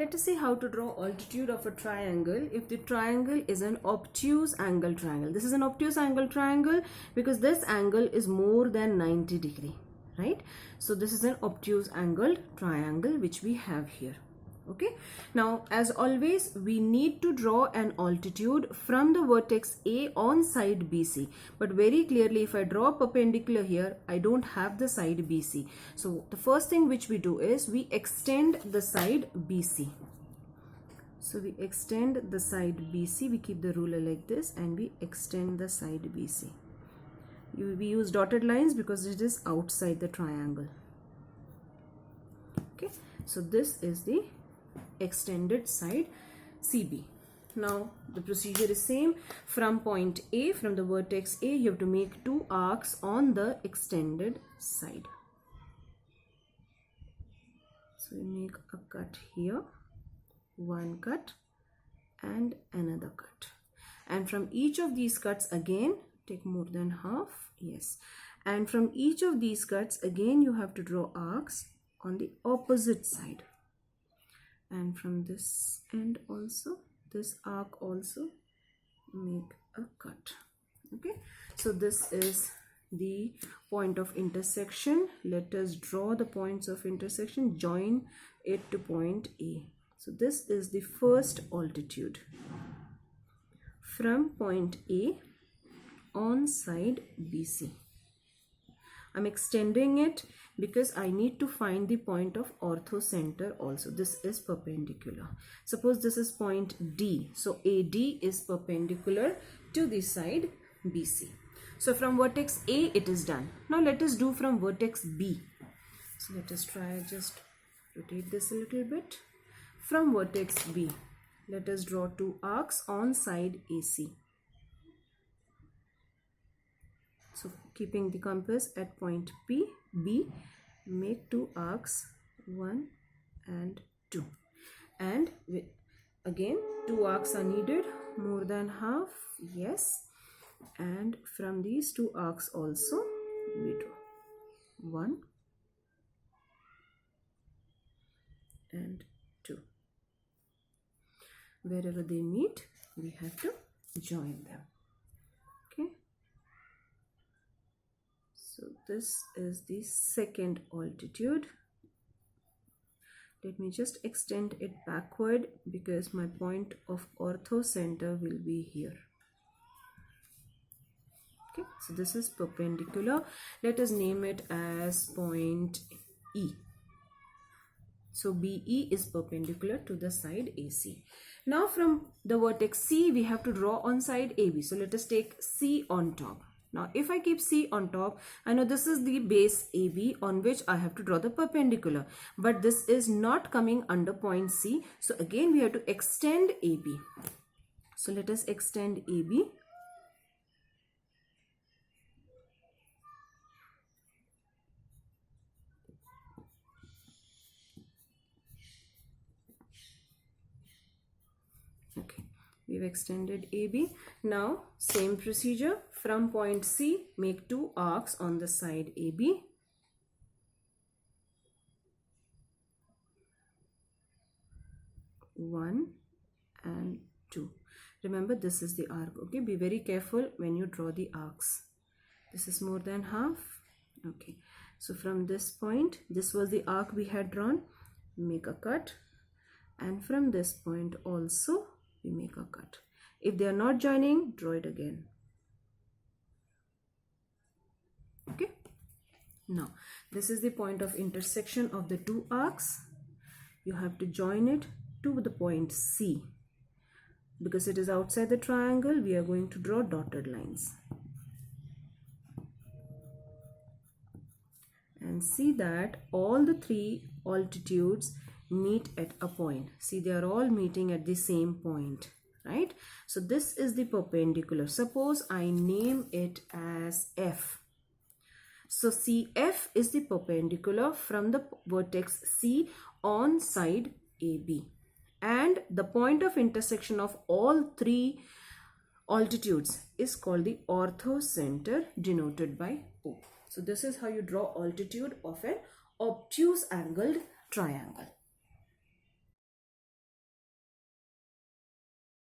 Let us see how to draw altitude of a triangle if the triangle is an obtuse angle triangle. This is an obtuse angle triangle because this angle is more than 90 degree, right? So this is an obtuse angled triangle which we have here. Okay, now as always we need to draw an altitude from the vertex A on side BC, but very clearly if I draw perpendicular here, I don't have the side BC. So the first thing which we do is we extend the side BC. So we extend the side BC, we keep the ruler like this and we extend the side BC. We use dotted lines because it is outside the triangle. Okay, so this is the extended side CB. Now the procedure is same. From point A, from the vertex A, you have to make two arcs on the extended side. So we make a cut here, one cut and another cut, and from each of these cuts again take more than half, yes, and from each of these cuts again you have to draw arcs on the opposite side. And from this end also, this arc also, make a cut. Okay, so this is the point of intersection. Let us draw the points of intersection, join it to point A. So this is the first altitude from point A on side BC. I'm extending it because I need to find the point of orthocenter also. This is perpendicular. Suppose this is point D. So AD is perpendicular to the side BC. So from vertex A it is done. Now let us do from vertex B. So let us try, just rotate this a little bit. From vertex B, let us draw two arcs on side AC. So keeping the compass at point B, make two arcs, 1 and 2. And again, two arcs are needed, more than half, yes. And from these two arcs also, we draw 1 and 2. Wherever they meet, we have to join them. So this is the second altitude. Let me just extend it backward because my point of orthocenter will be here. Okay, so this is perpendicular. Let us name it as point E. So BE is perpendicular to the side AC. Now from the vertex C, we have to draw on side AB. So let us take C on top. Now if I keep C on top, I know this is the base AB on which I have to draw the perpendicular, but this is not coming under point C. So again we have to extend AB. So let us extend AB. Okay, we've extended AB. Now same procedure. From point C, make two arcs on the side AB. One and 2. Remember, this is the arc. Okay, be very careful when you draw the arcs. This is more than half. Okay, so from this point, this was the arc we had drawn. Make a cut, and from this point also we make a cut. If they are not joining, draw it again. Okay, now this is the point of intersection of the two arcs. You have to join it to the point C. Because it is outside the triangle, we are going to draw dotted lines. And see that all the three altitudes meet at a point. See, they are all meeting at the same point, right? So this is the perpendicular. Suppose I name it as F. So CF is the perpendicular from the vertex C on side AB. And the point of intersection of all three altitudes is called the orthocenter, denoted by O. So this is how you draw altitude of an obtuse angled triangle.